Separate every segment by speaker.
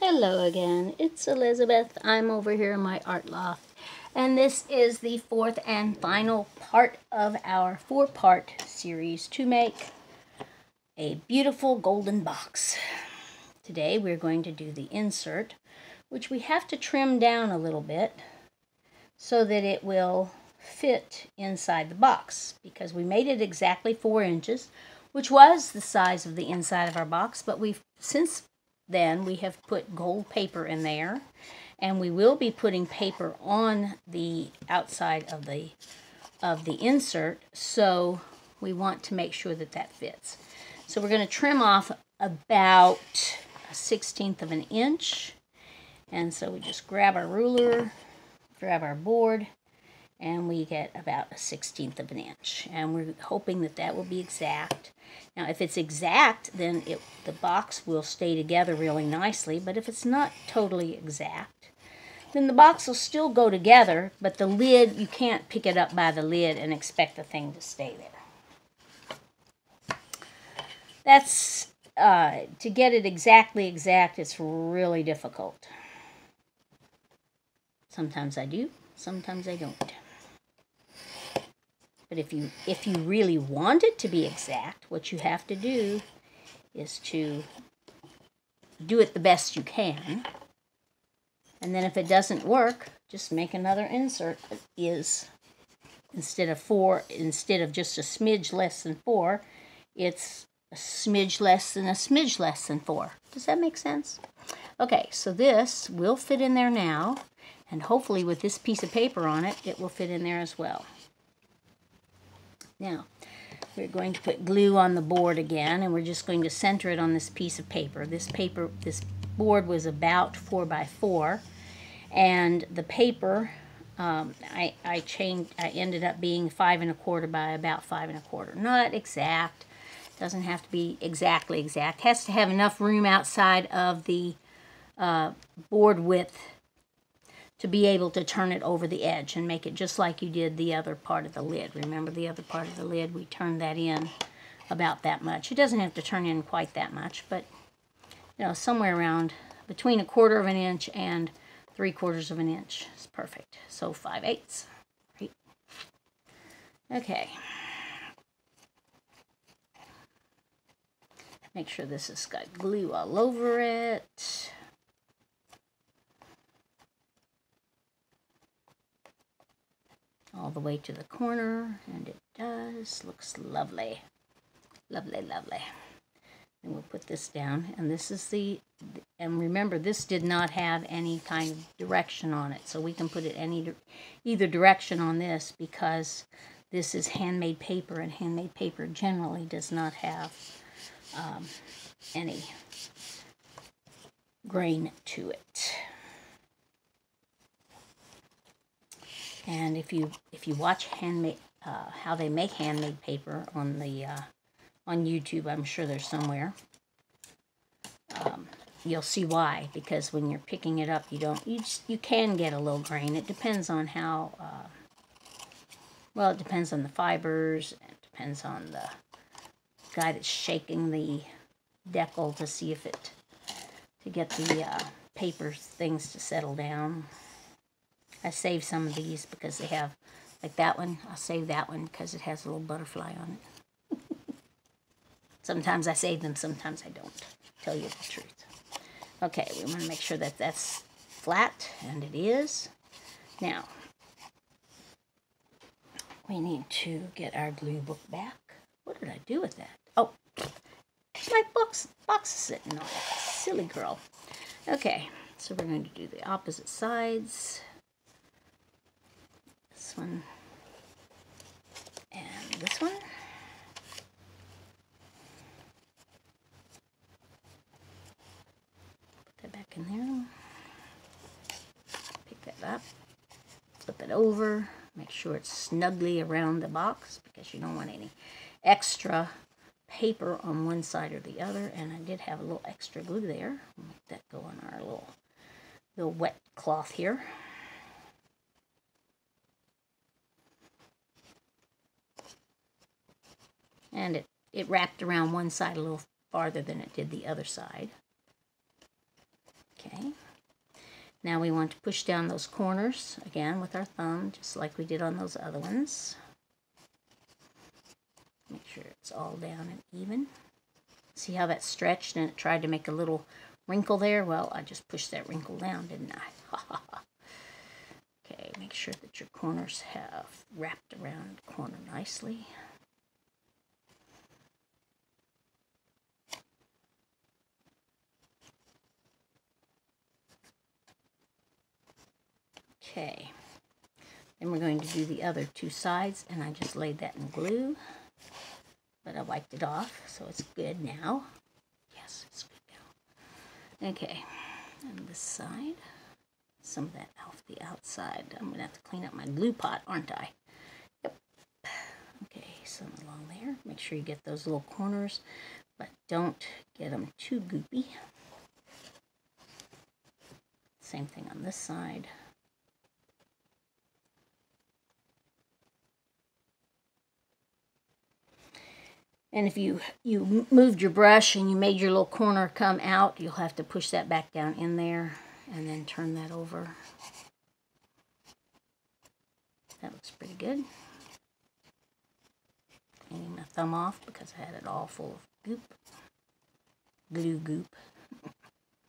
Speaker 1: Hello again, it's Elizabeth. I'm over here in my art loft, and this is the fourth and final part of our four-part series to make a beautiful golden box. Today we're going to do the insert, which we have to trim down a little bit so that it will fit inside the box, because we made it exactly 4 inches, which was the size of the inside of our box, but since then we have put gold paper in there, and we will be putting paper on the outside of the insert, so we want to make sure that that fits. So we're going to trim off about 1/16 of an inch, and so we just grab our ruler, grab our board, and we get about 1/16 of an inch, and we're hoping that that will be exact. Now, if it's exact, then the box will stay together really nicely, but if it's not totally exact, then the box will still go together, but the lid, you can't pick it up by the lid and expect the thing to stay there. That's, to get it exactly exact, it's really difficult. Sometimes I do, sometimes I don't. But if you really want it to be exact, what you have to do is to do it the best you can. And then if it doesn't work, just make another insert that is, instead of just a smidge less than 4, it's a smidge less than a smidge less than 4. Does that make sense? Okay, so this will fit in there now, and hopefully with this piece of paper on it, it will fit in there as well. Now, we're going to put glue on the board again, and we're just going to center it on this piece of paper. This board was about 4 by 4, and the paper, I ended up being 5 1/4 by about 5 1/4. Not exact. Doesn't have to be exactly exact. Has to have enough room outside of the board width to be able to turn it over the edge and make it just like you did the other part of the lid. Remember the other part of the lid? We turned that in about that much. It doesn't have to turn in quite that much, but you know, somewhere around between 1/4 of an inch and 3/4 of an inch is perfect. So 5/8. Right? Okay. Make sure this has got glue all over it. All the way to the corner, and it does. Looks lovely. Lovely, lovely. And we'll put this down, and this is and remember, this did not have any kind of direction on it, so we can put it either direction on this, because this is handmade paper, and handmade paper generally does not have any grain to it. And if you watch how they make handmade paper on YouTube, I'm sure there's somewhere, you'll see why. Because when you're picking it up, you can get a little grain. It depends on how. Well, it depends on the fibers. It depends on the guy that's shaking the decal to see if to get the paper things to settle down. I saved some of these because they have, like that one, I'll save that one because it has a little butterfly on it. Sometimes I save them, sometimes I don't, tell you the truth. Okay, we want to make sure that that's flat, and it is. Now, we need to get our glue book back. What did I do with that? Oh, my box is sitting on it. Silly girl. Okay, so we're going to do the opposite sides. This one and this one. Put that back in there. Pick that up. Flip it over. Make sure it's snugly around the box, because you don't want any extra paper on one side or the other. And I did have a little extra glue there. We'll make that go on our little wet cloth here. And it wrapped around one side a little farther than it did the other side. Okay. Now we want to push down those corners again with our thumb, just like we did on those other ones. Make sure it's all down and even. See how that stretched and it tried to make a little wrinkle there? Well, I just pushed that wrinkle down, didn't I? Okay, make sure that your corners have wrapped around the corner nicely. Okay, then we're going to do the other two sides, and I just laid that in glue, but I wiped it off, so it's good now. Yes, it's good now. Okay, and this side, some of that off the outside. I'm going to have to clean up my glue pot, aren't I? Yep. Okay, some along there. Make sure you get those little corners, but don't get them too goopy. Same thing on this side. And if you moved your brush and you made your little corner come out, you'll have to push that back down in there and then turn that over. That looks pretty good. Cleaning my thumb off because I had it all full of goop. Glue goop.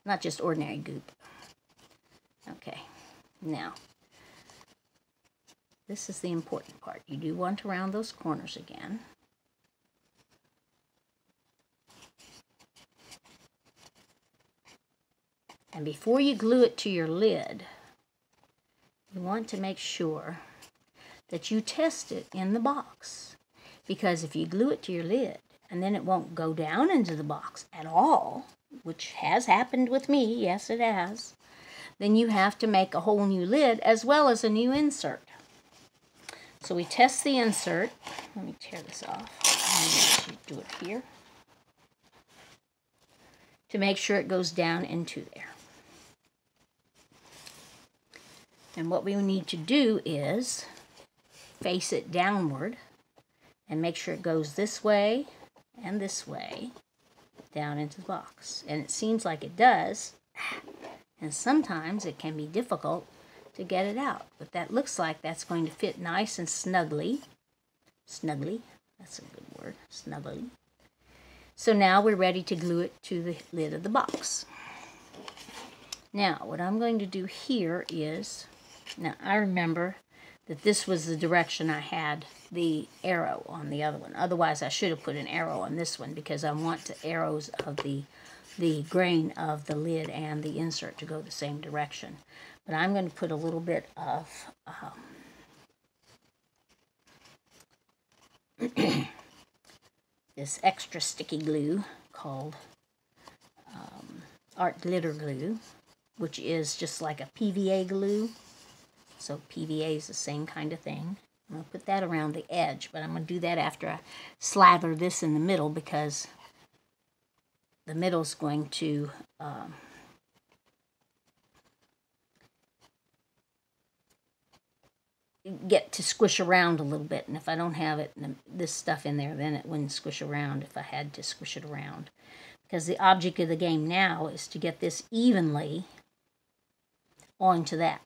Speaker 1: Not just ordinary goop. Okay, now, this is the important part. You do want to round those corners again. And before you glue it to your lid, you want to make sure that you test it in the box. Because if you glue it to your lid and then it won't go down into the box at all, which has happened with me, yes it has, then you have to make a whole new lid as well as a new insert. So we test the insert. Let me tear this off. I'm going to do it here to make sure it goes down into there. And what we need to do is face it downward and make sure it goes this way and this way down into the box. And it seems like it does, and sometimes it can be difficult to get it out. But that looks like that's going to fit nice and snugly. Snugly, that's a good word, snugly. So now we're ready to glue it to the lid of the box. Now, what I'm going to do here is, now I remember that this was the direction I had the arrow on the other one. Otherwise, I should have put an arrow on this one because I want the arrows of the grain of the lid and the insert to go the same direction. But I'm going to put a little bit of this extra sticky glue called art glitter glue, which is just like a PVA glue. So PVA is the same kind of thing. I'm going to put that around the edge, but I'm going to do that after I slather this in the middle because the middle is going to get to squish around a little bit. And if I don't have it, this stuff in there, then it wouldn't squish around if I had to squish it around. Because the object of the game now is to get this evenly onto that.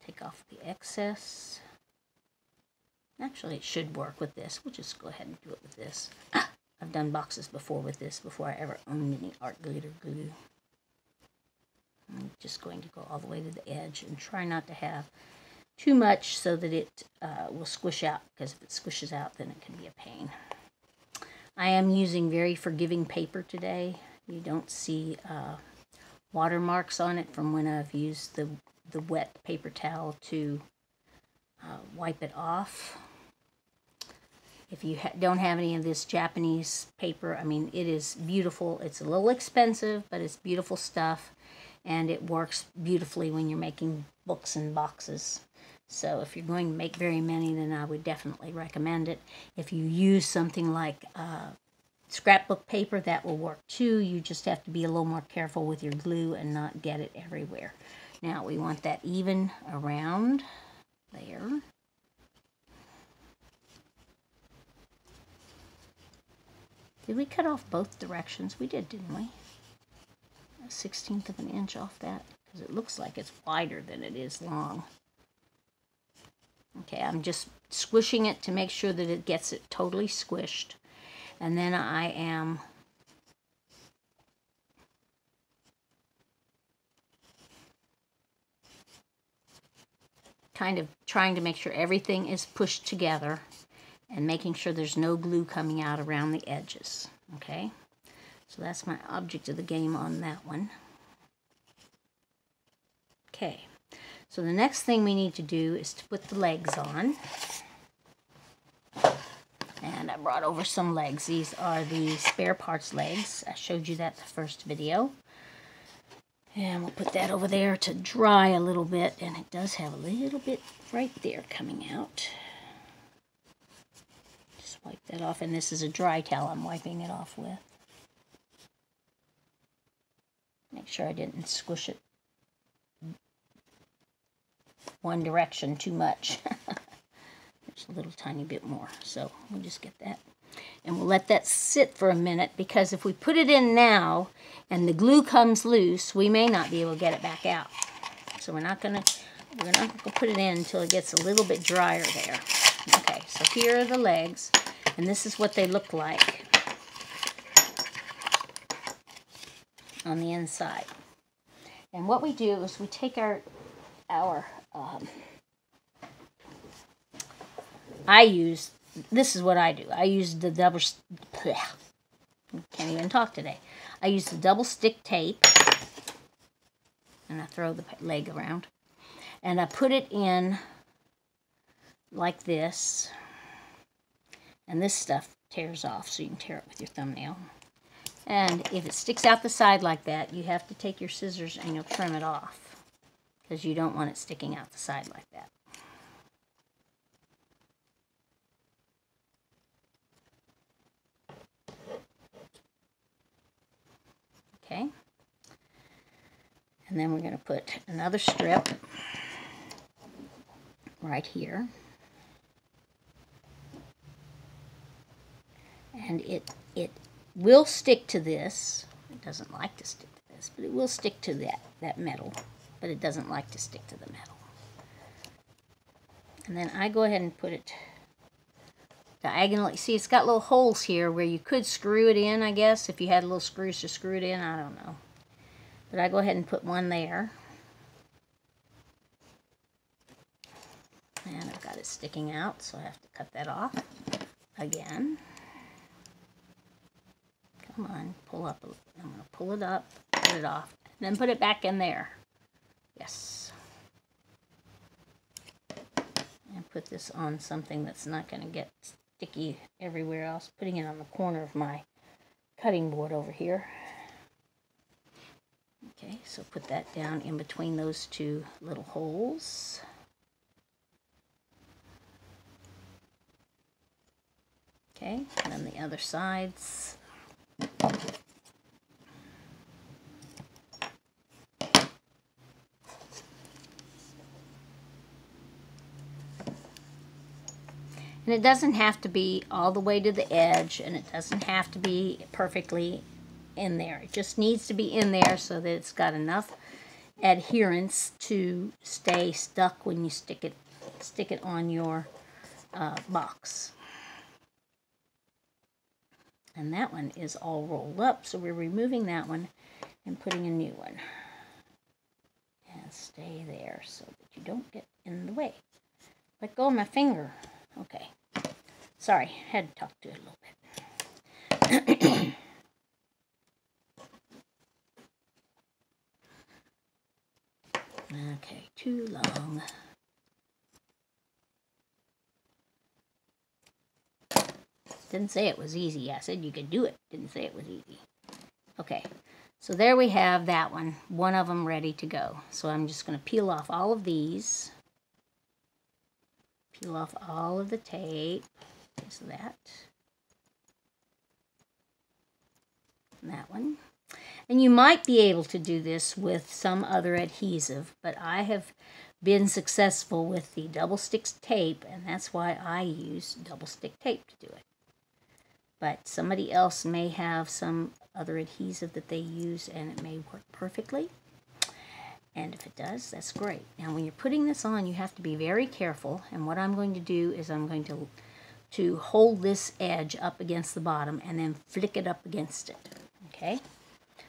Speaker 1: Take off the excess. Actually, it should work with this. We'll just go ahead and do it with this. I've done boxes before with this before I ever owned any art glitter glue. I'm just going to go all the way to the edge and try not to have too much so that it will squish out, because if it squishes out, then it can be a pain. I am using very forgiving paper today. You don't see watermarks on it from when I've used the wet paper towel to wipe it off. If you don't have any of this Japanese paper, I mean, it is beautiful. It's a little expensive, but it's beautiful stuff, and it works beautifully when you're making books and boxes. So if you're going to make very many, then I would definitely recommend it. If you use something like scrapbook paper, that will work too. You just have to be a little more careful with your glue and not get it everywhere. Now we want that even around there. Did we cut off both directions? We did, didn't we? 1/16 of an inch off that because it looks like it's wider than it is long. Okay, I'm just squishing it to make sure that it gets it totally squished. And then I am kind of trying to make sure everything is pushed together and making sure there's no glue coming out around the edges. Okay, so that's my object of the game on that one. Okay, so the next thing we need to do is to put the legs on. And I brought over some legs. These are the spare parts legs. I showed you that in the first video. And we'll put that over there to dry a little bit. And it does have a little bit right there coming out. Just wipe that off. And this is a dry towel I'm wiping it off with. Make sure I didn't squish it one direction too much. There's a little tiny bit more. So we'll just get that. And we'll let that sit for a minute, because if we put it in now and the glue comes loose, we may not be able to get it back out. So we're not gonna put it in until it gets a little bit drier there. Okay, so here are the legs, and this is what they look like on the inside. And what we do is we take this is what I do. I use the can't even talk today. I use the double stick tape, and I throw the leg around, and I put it in like this, and this stuff tears off, so you can tear it with your thumbnail. And if it sticks out the side like that, you have to take your scissors and you'll trim it off, because you don't want it sticking out the side like that. Okay, and then we're going to put another strip right here, and it will stick to this. It doesn't like to stick to this, but it will stick to that metal, but it doesn't like to stick to the metal. And then I go ahead and put it diagonally. See, it's got little holes here where you could screw it in, I guess, if you had little screws to screw it in. I don't know. But I go ahead and put one there. And I've got it sticking out, so I have to cut that off again. Come on, pull up. I'm going to pull it up, put it off, and then put it back in there. Yes. And put this on something that's not going to get sticky everywhere else. Putting it on the corner of my cutting board over here. Okay, so put that down in between those two little holes. Okay, and then the other sides. And it doesn't have to be all the way to the edge, and it doesn't have to be perfectly in there. It just needs to be in there so that it's got enough adherence to stay stuck when you stick it on your box. And that one is all rolled up, so we're removing that one and putting a new one. And stay there so that you don't get in the way. Let go of my finger. Okay. Sorry, had to talk to it a little bit. Okay, too long. Didn't say it was easy. I said you could do it. Didn't say it was easy. Okay, so there we have that one of them ready to go. So I'm just going to peel off all of these. Peel off all of the tape. So that. And that one. And you might be able to do this with some other adhesive, but I have been successful with the double stick tape, and that's why I use double stick tape to do it. But somebody else may have some other adhesive that they use, and it may work perfectly. And if it does, that's great. Now when you're putting this on, you have to be very careful, and what I'm going to do is I'm going to hold this edge up against the bottom and then flick it up against it. Okay?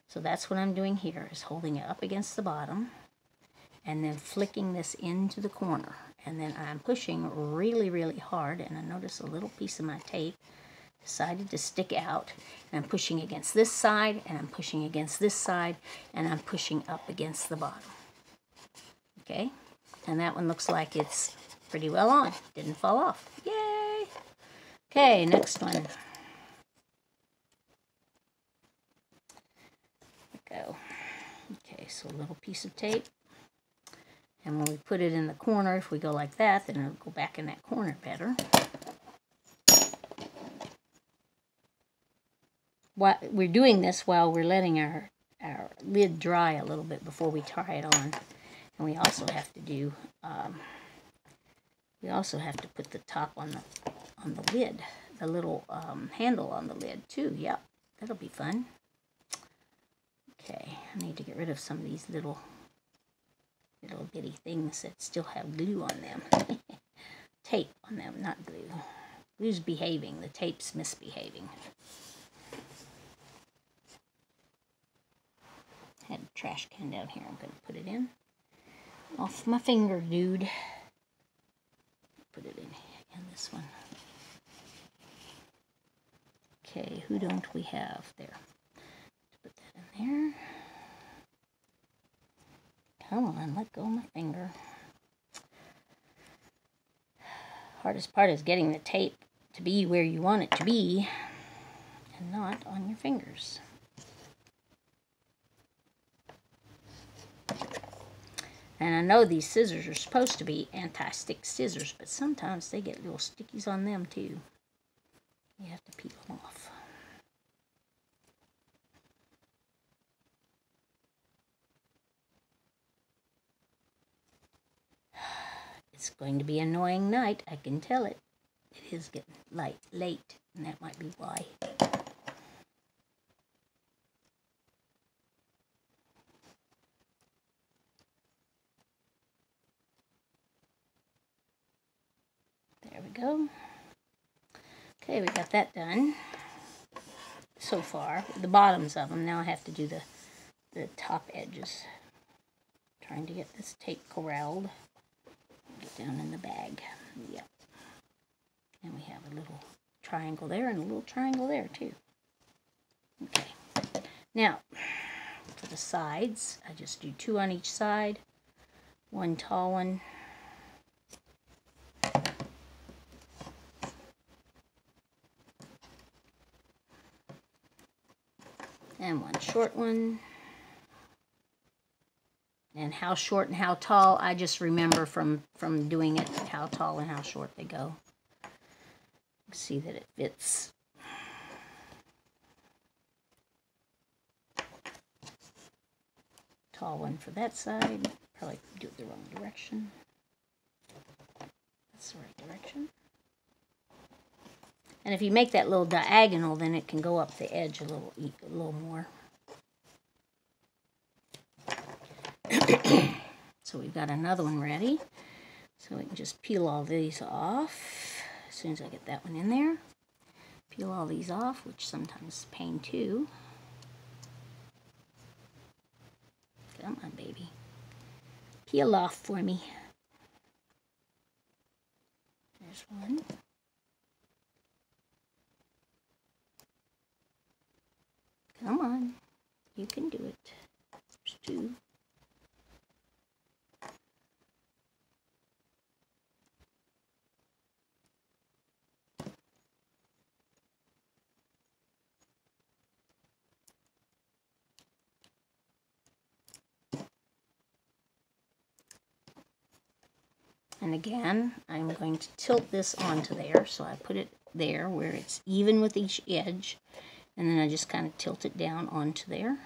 Speaker 1: So that's what I'm doing here, is holding it up against the bottom and then flicking this into the corner. And then I'm pushing really, really hard, and I notice a little piece of my tape decided to stick out, and I'm pushing against this side, and I'm pushing against this side, and I'm pushing up against the bottom. Okay? And that one looks like it's pretty well on. Didn't fall off. Yay! Okay, next one. Go. Okay, so a little piece of tape. And when we put it in the corner, if we go like that, then it'll go back in that corner better. We're doing this while we're letting our lid dry a little bit before we try it on. And we also have to do, put the top on the lid, the little handle on the lid too. Yep, that'll be fun. Okay, I need to get rid of some of these little bitty things that still have glue on them. Tape on them, not glue. Glue's behaving, the tape's misbehaving. I had a trash can down here, I'm going to put it in. Off my finger, dude. Put it in this one. Okay, who don't we have there? Put that in there. Come on, let go of my finger. Hardest part is getting the tape to be where you want it to be and not on your fingers. And I know these scissors are supposed to be anti-stick scissors, but sometimes they get little stickies on them too. You have to peel them off. It's going to be an annoying night, I can tell it. It is getting late, and that might be why. There we go. Okay, we got that done so far. The bottoms of them. Now I have to do the top edges. Trying to get this tape corralled. Get down in the bag. Yep. And we have a little triangle there and a little triangle there too. Okay. Now, for the sides, I just do 2 on each side. One tall one. And one short one. And how short and how tall, I just remember from doing it, how tall and how short they go. See that it fits. Tall one for that side. Probably do it the wrong direction. That's the right direction. And if you make that little diagonal, then it can go up the edge a little more. So we've got another one ready. So we can just peel all these off as soon as I get that one in there. Peel all these off, which sometimes is a pain too. Come on, baby. Peel off for me. There's one. Come on. You can do it. There's 2. And again, I'm going to tilt this onto there, so I put it there where it's even with each edge, and then I just kind of tilt it down onto there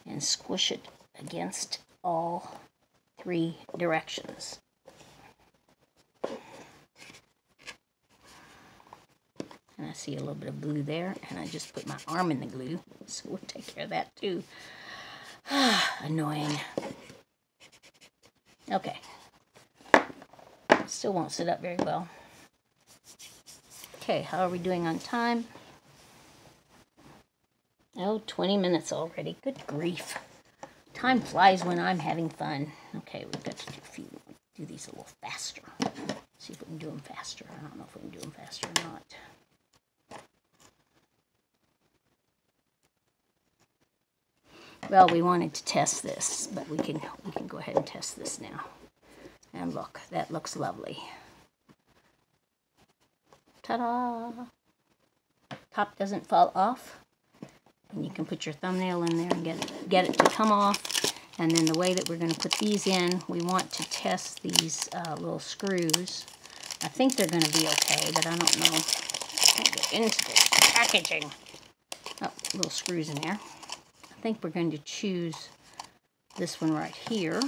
Speaker 1: and squish it against all 3 directions. And I see a little bit of glue there, and I just put my arm in the glue, so we'll take care of that too. Annoying. Okay. Still won't sit up very well. Okay, how are we doing on time? Oh, 20 minutes already. Good grief. Time flies when I'm having fun. Okay, we've got to do these a little faster. See if we can do them faster. I don't know if we can do them faster or not. Well, we wanted to test this, but we can go ahead and test this now. And look, that looks lovely. Ta-da! Top doesn't fall off. And you can put your thumbnail in there and get it to come off. And then the way that we're going to put these in, we want to test these little screws. I think they're going to be okay, but I don't know. I can't get into this packaging. Oh, little screws in there. I think we're going to choose this one right here.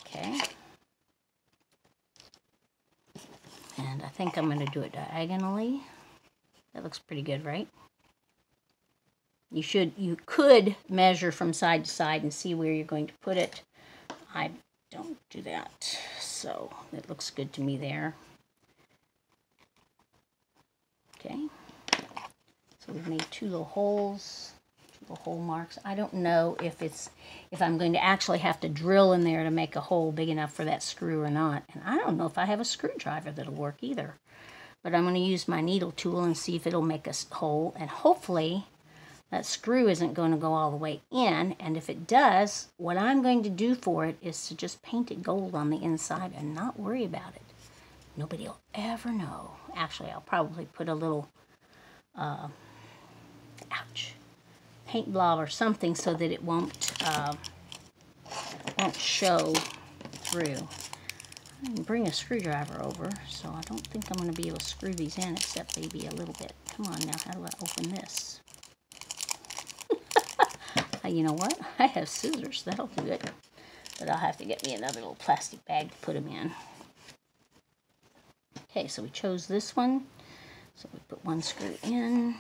Speaker 1: Okay. And I think I'm going to do it diagonally. That looks pretty good, right? You could measure from side to side and see where you're going to put it. I don't do that, so it looks good to me there. Okay, so we've made two little holes, two little hole marks. I don't know if I'm going to actually have to drill in there to make a hole big enough for that screw or not. And I don't know if I have a screwdriver that'll work either. But I'm going to use my needle tool and see if it'll make a hole. And hopefully that screw isn't going to go all the way in. And if it does, what I'm going to do for it is to just paint it gold on the inside and not worry about it. Nobody will ever know. Actually, I'll probably put a little, paint blob or something so that it won't show through. I didn't bring a screwdriver over, so I don't think I'm going to be able to screw these in except maybe a little bit. Come on now, how do I open this? You know what? I have scissors. That'll do it. But I'll have to get me another little plastic bag to put them in. Okay, so we chose this one. So we put one screw in.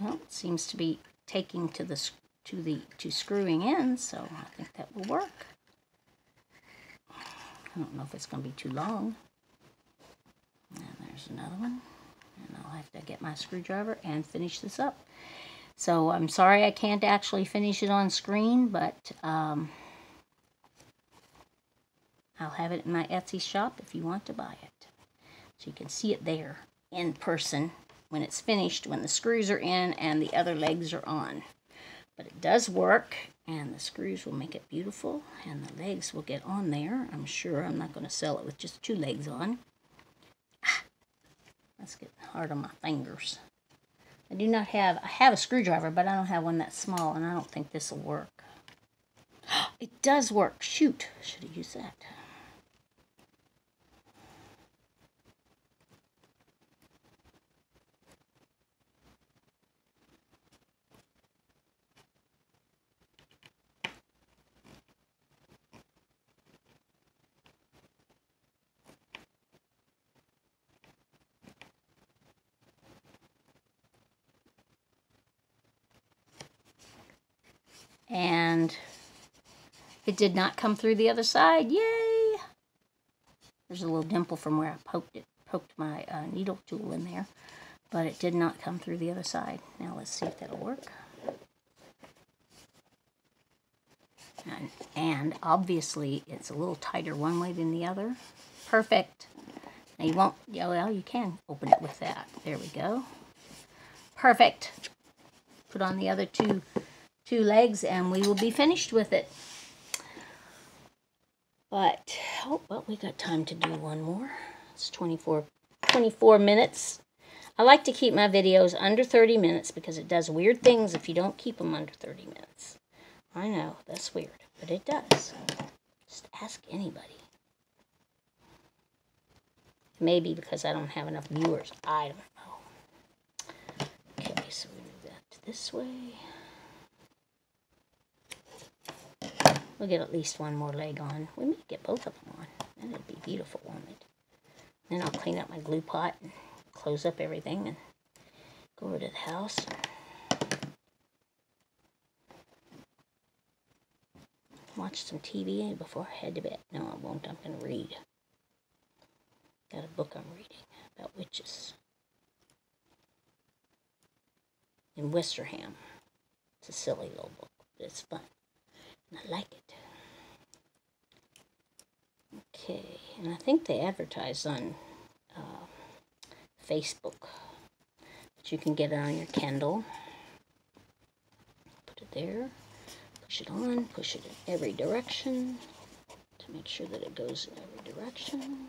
Speaker 1: Well, it seems to be taking to screwing in, so I think that will work. I don't know if it's going to be too long. And there's another one. And I'll have to get my screwdriver and finish this up. So I'm sorry I can't actually finish it on screen, but I'll have it in my Etsy shop if you want to buy it. So you can see it there in person when it's finished, when the screws are in and the other legs are on. But it does work, and the screws will make it beautiful, and the legs will get on there. I'm sure I'm not going to sell it with just two legs on. That's getting hard on my fingers. I have a screwdriver, but I don't have one that small, and I don't think this will work. It does work. Shoot, should have used that. And it did not come through the other side. Yay! There's a little dimple from where I poked my needle tool in there, but it did not come through the other side. Now let's see if that'll work. And obviously it's a little tighter one way than the other. Perfect. Now you won't, well, you can open it with that. There we go. Perfect. Put on the other two legs and we will be finished with it. But, oh, well, we got time to do one more. It's 24 minutes. I like to keep my videos under 30 minutes because it does weird things if you don't keep them under 30 minutes. I know, that's weird, but it does. Just ask anybody. Maybe because I don't have enough viewers. I don't know. so we move that this way. We'll get at least one more leg on. We may get both of them on. That would be beautiful, won't it? Then I'll clean up my glue pot and close up everything and go over to the house. Watch some TV before I head to bed. No, I won't. I'm going to read. Got a book I'm reading about witches in Westerham. It's a silly little book, but it's fun. And I like it. Okay, and I think they advertise on Facebook. But you can get it on your Kindle. Put it there. Push it on. Push it in every direction to make sure that it goes in every direction.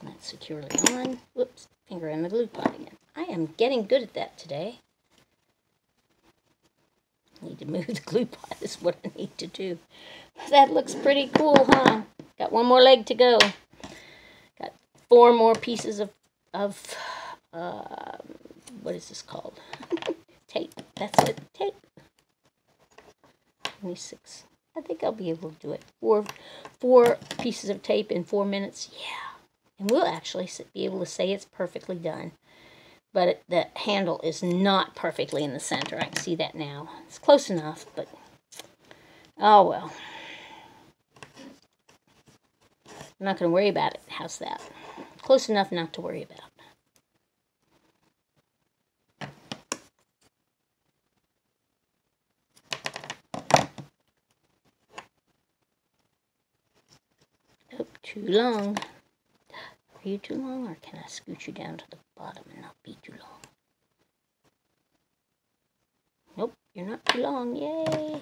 Speaker 1: And that's securely on. Whoops, finger in the glue pot again. I am getting good at that today. Need to move the glue pot is what I need to do. That looks pretty cool, huh? Got one more leg to go. Got 4 more pieces of what is this called? Tape. That's it. Tape. 26. I think I'll be able to do it. Four pieces of tape in 4 minutes. Yeah. And we'll actually be able to say it's perfectly done. But the handle is not perfectly in the center. I can see that now. It's close enough, but oh well. I'm not going to worry about it. How's that? Close enough not to worry about. Oh, too long. Are you too long, or can I scoot you down to the bottom and not be too long? Nope, you're not too long. Yay!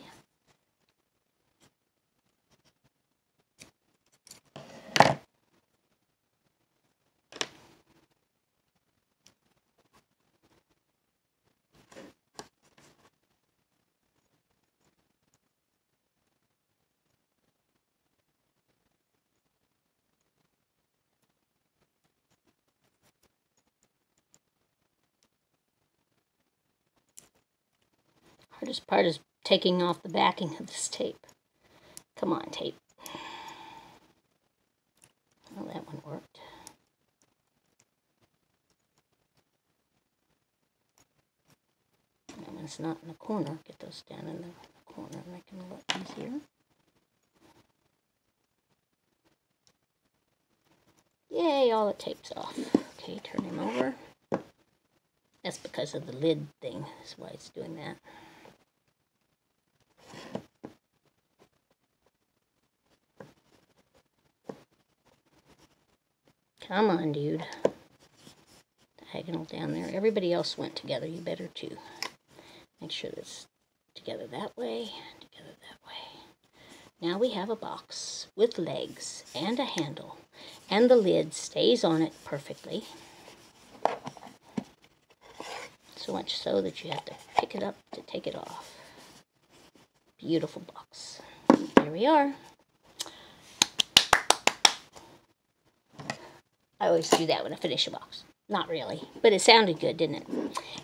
Speaker 1: Hardest part is taking off the backing of this tape. Come on, tape. Well, that one worked. That one's not in the corner. Get those down in the corner, make them a lot easier. Yay, all the tape's off. Okay, turn him over. That's because of the lid thing. That's why it's doing that. Come on, dude. Diagonal down there. Everybody else went together. You better too. Make sure it's together that way, together that way. Now we have a box with legs and a handle, and the lid stays on it perfectly. So much so that you have to pick it up to take it off. Beautiful box. Here we are. I always do that when I finish a box. Not really, but it sounded good, didn't it?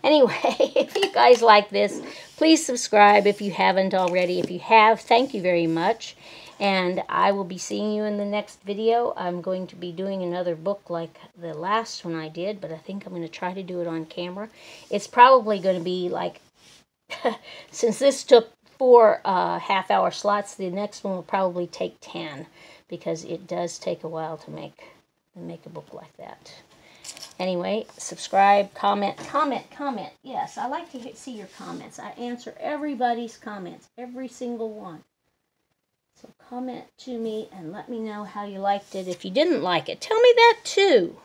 Speaker 1: Anyway, if you guys like this, please subscribe if you haven't already. If you have, thank you very much. And I will be seeing you in the next video. I'm going to be doing another book like the last one I did, but I think I'm going to try to do it on camera. It's probably going to be like, since this took 4 half-hour slots, the next one will probably take 10, because it does take a while to make a book like that. Anyway, subscribe, comment. Yes, I like to see your comments. I answer everybody's comments, every single one. So comment to me and let me know how you liked it. If you didn't like it, tell me that too.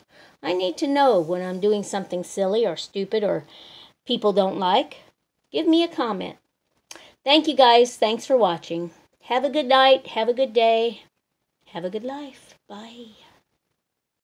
Speaker 1: I need to know when I'm doing something silly or stupid or people don't like. Give me a comment. Thank you guys. Thanks for watching. Have a good night. Have a good day. Have a good life. Bye.